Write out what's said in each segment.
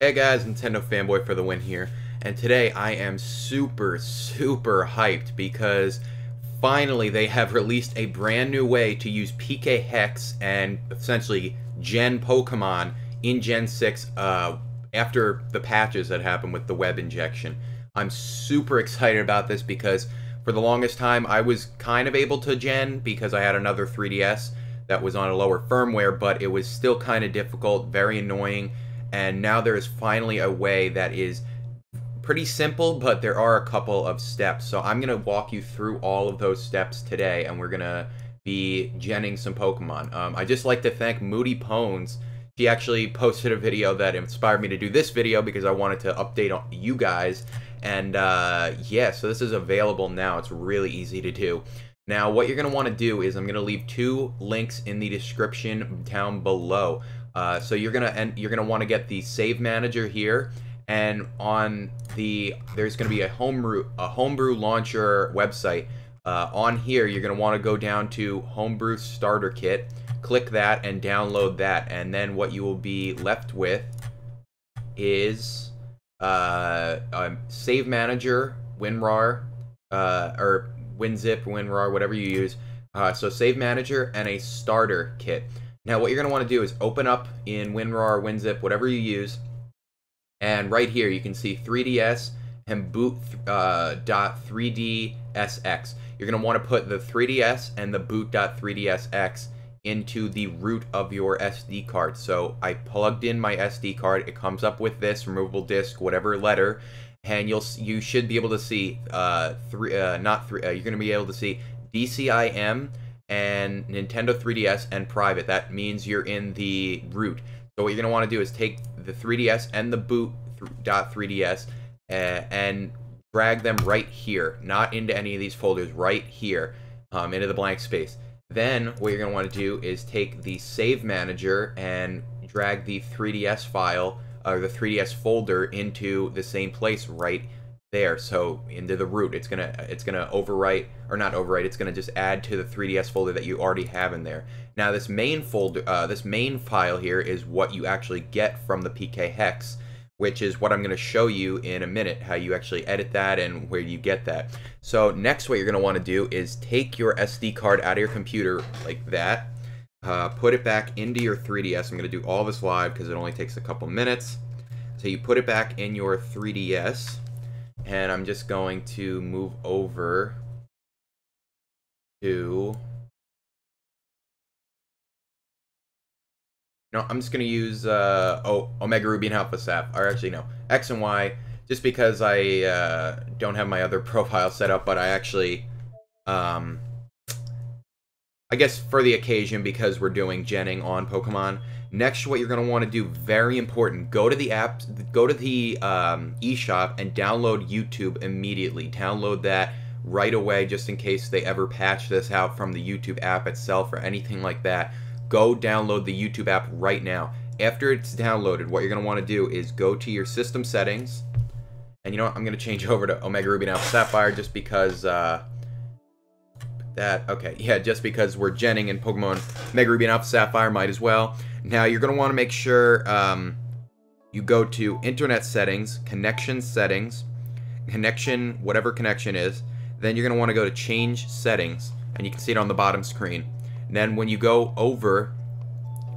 Hey guys, Nintendo Fanboy for the win here, and today I am super hyped because finally they have released a brand new way to use PKHeX and essentially Gen Pokemon in Gen 6 after the patches that happened with the web injection. I'm super excited about this because for the longest time I was kind of able to Gen because I had another 3DS that was on a lower firmware, but it was still kind of difficult, very annoying. And now there is finally a way that is pretty simple, but there are a couple of steps. So I'm going to walk you through all of those steps today, and we're going to be genning some Pokemon. I just like to thank Moody Pones. She actually posted a video that inspired me to do this video because I wanted to update you guys. And yeah, so this is available now. It's really easy to do. Now, what you're going to want to do is I'm going to leave two links in the description down below. So you're gonna want to get the save manager here, and on there's gonna be a homebrew launcher website. On here, you're gonna want to go down to Homebrew Starter Kit, click that, and download that. And then what you will be left with is save manager, WinRAR, or WinZip, WinRAR, whatever you use. So save manager and a starter kit. Now, what you're going to want to do is open up in WinRAR, WinZip, whatever you use, and right here you can see 3DS and boot.3dsx. You're going to want to put the 3DS and the boot.3dsx into the root of your SD card. So I plugged in my SD card. It comes up with this removable disk, whatever letter, and you should be able to see you're going to be able to see DCIM and Nintendo 3DS and private. That means you're in the root. So what you're going to want to do is take the 3DS and the boot.3ds and drag them right here, not into any of these folders, right here, into the blank space. Then what you're going to want to do is take the save manager and drag the 3DS file, or the 3DS folder, into the same place right there, so into the root. It's gonna overwrite, or not overwrite, it's gonna just add to the 3DS folder that you already have in there. Now this main folder, this main file here is what you actually get from the PKHeX, which is what I'm gonna show you in a minute, how you actually edit that and where you get that. So next, what you're gonna want to do is take your SD card out of your computer like that, put it back into your 3DS. I'm gonna do all this live because it only takes a couple minutes. So you put it back in your 3DS. And I'm just going to move over to... No, I'm just going to use Omega Ruby and Alpha Sapphire. Or actually, no, X and Y, just because I don't have my other profile set up, but I actually, I guess for the occasion, because we're doing genning on Pokemon. Next, what you're going to want to do, very important, go to the app, go to the eShop and download YouTube immediately. Download that right away, just in case they ever patch this out from the YouTube app itself or anything like that. Go download the YouTube app right now. After it's downloaded, what you're going to want to do is go to your system settings. And you know what? I'm going to change over to Omega Ruby and Alpha Sapphire just because... okay, yeah, just because we're genning in Pokemon Omega Ruby and Alpha Sapphire, might as well. Now, you're going to want to make sure you go to Internet Settings, Connection Settings, Connection, whatever connection is. Then you're going to want to go to Change Settings, and you can see it on the bottom screen. And then when you go over,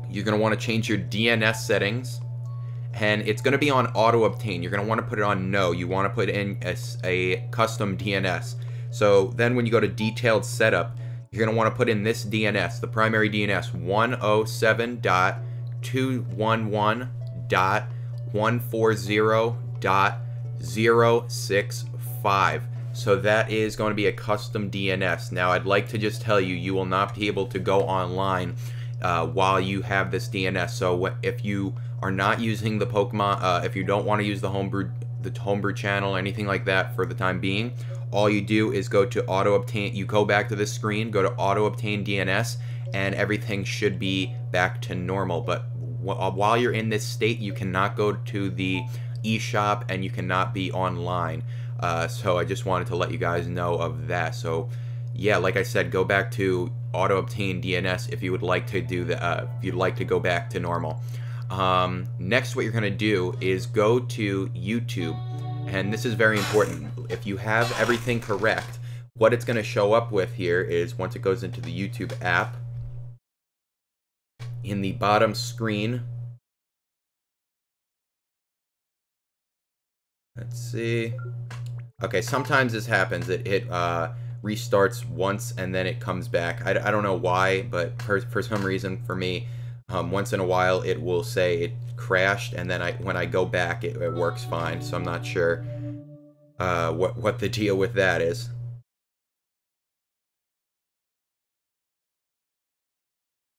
you're going to want to change your DNS settings, and it's going to be on Auto Obtain. You're going to want to put it on No. You want to put in a custom DNS. So then when you go to Detailed Setup, you're going to want to put in this DNS, the primary DNS, 107.211.140.065. So that is going to be a custom DNS. Now, I'd like to just tell you, you will not be able to go online while you have this DNS. So if you are not using the Pokemon, if you don't want to use the homebrew channel, anything like that for the time being, all you do is go to Auto Obtain. You go back to this screen, go to Auto Obtain DNS, and everything should be back to normal. But while you're in this state, you cannot go to the eShop and you cannot be online. So I just wanted to let you guys know of that. So yeah, like I said, go back to Auto Obtain DNS if you would like to do the if you'd like to go back to normal. Next, what you're going to do is go to YouTube, and this is very important. If you have everything correct, what it's going to show up with here is, once it goes into the YouTube app, in the bottom screen, let's see. Okay, sometimes this happens. It restarts once and then it comes back. I don't know why, but for some reason for me, once in a while it will say it crashed, and then when I go back it works fine. So I'm not sure what the deal with that is.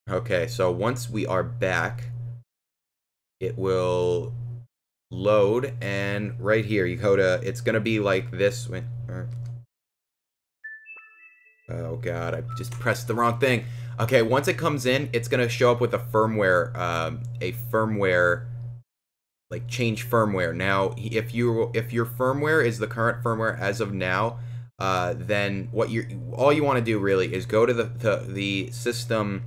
Okay, so once we are back, it will load, and right here you go to, it's gonna be like this. Oh god, I just pressed the wrong thing. Okay, once it comes in, it's gonna show up with a firmware, like change firmware. Now, if your firmware is the current firmware as of now, then all you want to do really is go to the system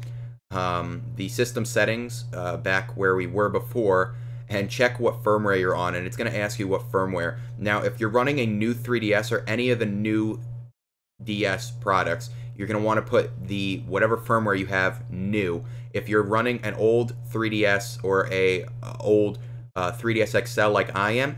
settings back where we were before, and check what firmware you're on, and it's going to ask you what firmware. Now, if you're running a new 3DS or any of the new DS products, you're going to want to put the whatever firmware you have new. If you're running an old 3DS or a old 3DS XL like I am,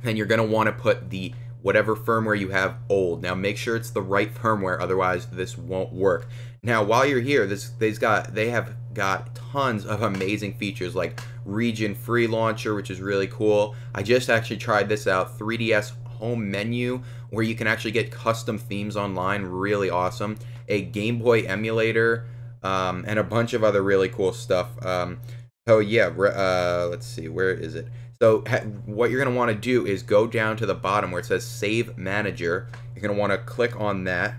then you're going to want to put the whatever firmware you have old. Now make sure it's the right firmware, otherwise this won't work. Now while you're here, they have got tons of amazing features like region free launcher, which is really cool. I just actually tried this out. 3DS home menu, where you can actually get custom themes online, really awesome. A Game Boy emulator, and a bunch of other really cool stuff. So yeah, let's see, where is it? So what you're going to want to do is go down to the bottom where it says Save Manager. You're going to want to click on that,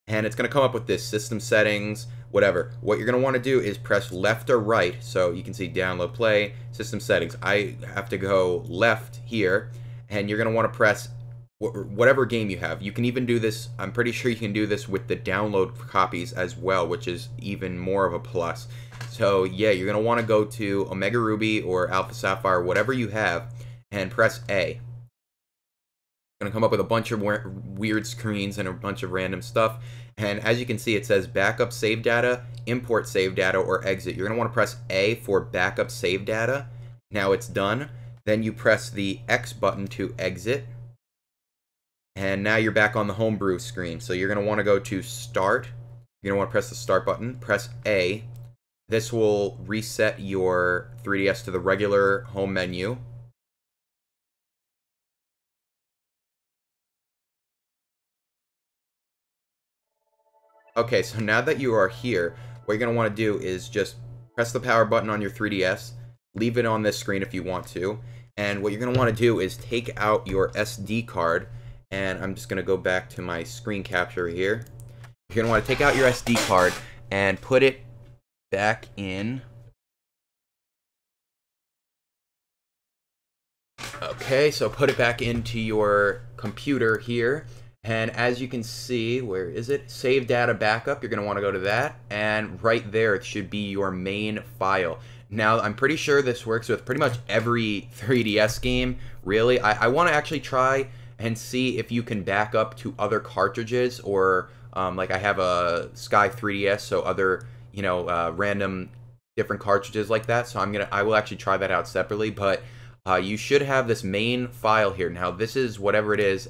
and it's going to come up with this system settings, whatever. What you're going to want to do is press left or right, so you can see download, play, system settings. I have to go left here, and you're going to want to press whatever game you have. You can even do this, I'm pretty sure you can do this with the download copies as well, which is even more of a plus. So yeah, you're going to want to go to Omega Ruby or Alpha Sapphire, whatever you have, and press A. It's going to come up with a bunch of weird screens and a bunch of random stuff. And as you can see, it says backup save data, import save data, or exit. You're going to want to press A for backup save data. Now it's done. Then you press the X button to exit. And now you're back on the homebrew screen. So you're going to want to go to Start. You're going to want to press the Start button, press A. This will reset your 3DS to the regular home menu. Okay, so now that you are here, what you're going to want to do is just press the power button on your 3DS, leave it on this screen if you want to, and what you're going to want to do is take out your SD card, and I'm just going to go back to my screen capture here. You're going to want to take out your SD card and put it back in. Okay, so put it back into your computer here, and as you can see, where is it? Save data backup. You're going to want to go to that, and right there it should be your main file. Now, I'm pretty sure this works with pretty much every 3DS game, really. I want to actually try and see if you can back up to other cartridges, or like I have a Sky 3DS, so other, you know, random different cartridges like that. So I will actually try that out separately, but you should have this main file here. Now this is whatever it is,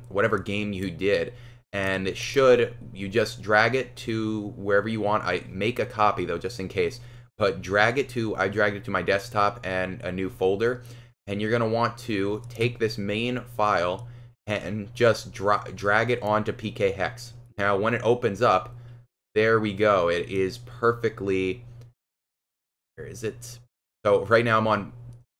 whatever game you did, and it should, you just drag it to wherever you want. I make a copy though, just in case, but I dragged it to my desktop and a new folder, and you're gonna want to take this main file and just drag it onto PKHeX. Now when it opens up, there we go. It is perfectly, where is it? So right now I'm on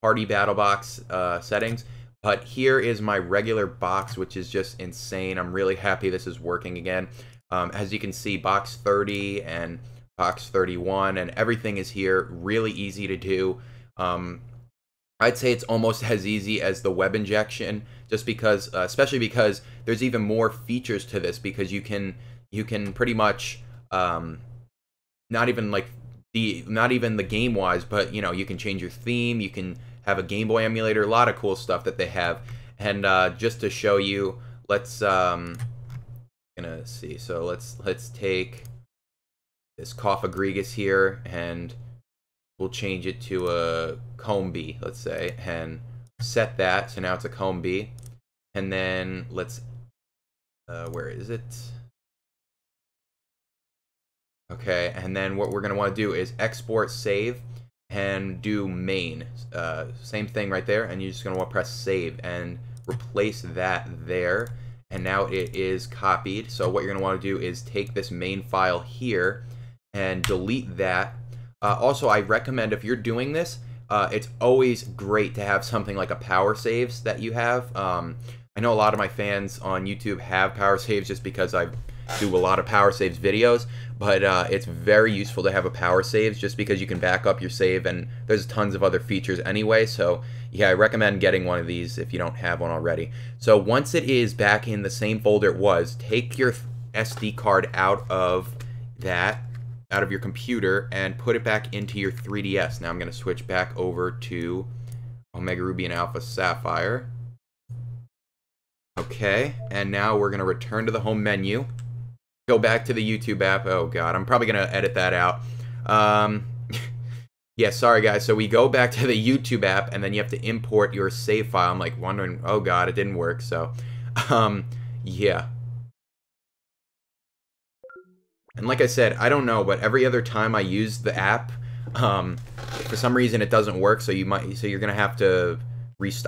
Party Battle Box settings, but here is my regular box, which is just insane. I'm really happy this is working again. As you can see, box 30 and box 31 and everything is here. Really easy to do. I'd say it's almost as easy as the web injection, just because, especially because there's even more features to this, because you can pretty much not even like not even the game-wise, but, you know, you can change your theme, you can have a Game Boy emulator, a lot of cool stuff that they have. And just to show you, let's gonna see. So let's take this Coffagrigus here, and we'll change it to a Combi, let's say, and set that. So now it's a Combi. And then let's, where is it? Okay, and then what we're going to want to do is export save and do main. Same thing right there, and you're just going to want to press save and replace that there. And now it is copied. So what you're going to want to do is take this main file here and delete that. Also, I recommend if you're doing this, it's always great to have something like a power saves that you have. I know a lot of my fans on YouTube have power saves just because I do a lot of power saves videos, but it's very useful to have a power saves just because you can back up your save, and there's tons of other features anyway. So yeah, I recommend getting one of these if you don't have one already. So once it is back in the same folder it was, take your SD card out of your computer and put it back into your 3DS. Now I'm going to switch back over to Omega Ruby and Alpha Sapphire. Okay, and now we're going to return to the home menu. Go back to the YouTube app. Oh god, I'm probably going to edit that out. Yeah, sorry guys. So we go back to the YouTube app, and then you have to import your save file. I'm like wondering, oh god, it didn't work. So, yeah. And like I said, I don't know, but every other time I use the app, for some reason it doesn't work. So you're going to have to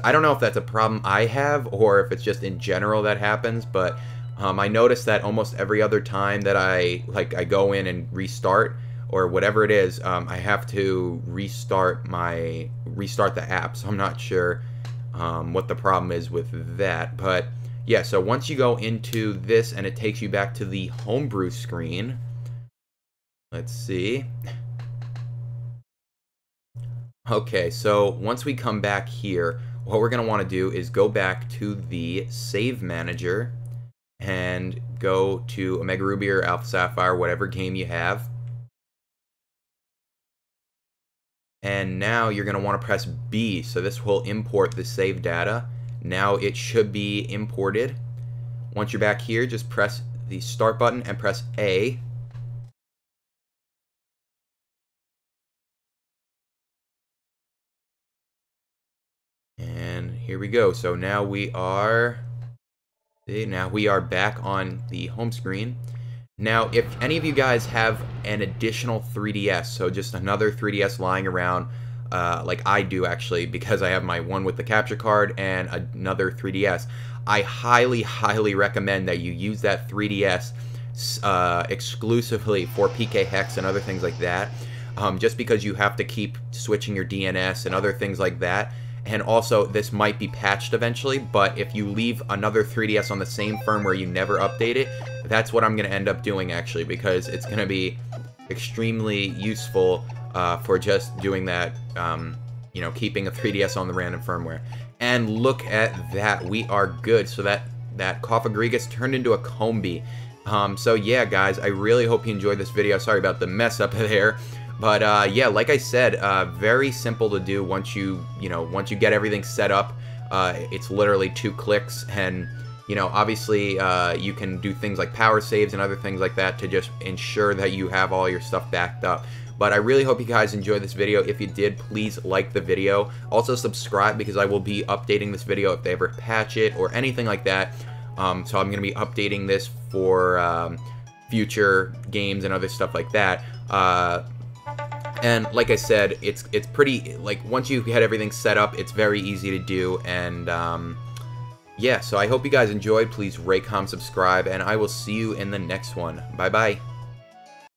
I don't know if that's a problem I have or if it's just in general that happens, but I noticed that almost every other time that I go in and restart or whatever it is, I have to restart the app. So I'm not sure what the problem is with that, but yeah. So once you go into this and it takes you back to the homebrew screen, let's see. Okay, so once we come back here, what we're going to want to do is go back to the save manager and go to Omega Ruby or Alpha Sapphire, whatever game you have. And now you're going to want to press B, so this will import the save data. Now it should be imported. Once you're back here, just press the start button and press A. And here we go. So now we are back on the home screen. Now, if any of you guys have an additional 3DS, so just another 3DS lying around, like I do actually, because I have my one with the capture card and another 3DS, I highly, highly recommend that you use that 3DS exclusively for PKHeX and other things like that, just because you have to keep switching your DNS and other things like that. And also, this might be patched eventually, but if you leave another 3DS on the same firmware, you never update it, that's what I'm going to end up doing, actually, because it's going to be extremely useful for just doing that, you know, keeping a 3DS on the random firmware. And look at that, we are good. So that Coffagrigus turned into a Combi. So yeah, guys, I really hope you enjoyed this video. Sorry about the mess up there. But yeah, like I said, very simple to do once you get everything set up. It's literally 2 clicks, and obviously you can do things like power saves and other things like that to just ensure that you have all your stuff backed up. But I really hope you guys enjoyed this video. If you did, please like the video. Also subscribe, because I will be updating this video if they ever patch it or anything like that. So I'm going to be updating this for future games and other stuff like that. And like I said, it's pretty, like, once you get everything set up, it's very easy to do. And yeah, so I hope you guys enjoyed. Please rate, comment, subscribe, and I will see you in the next one. Bye bye.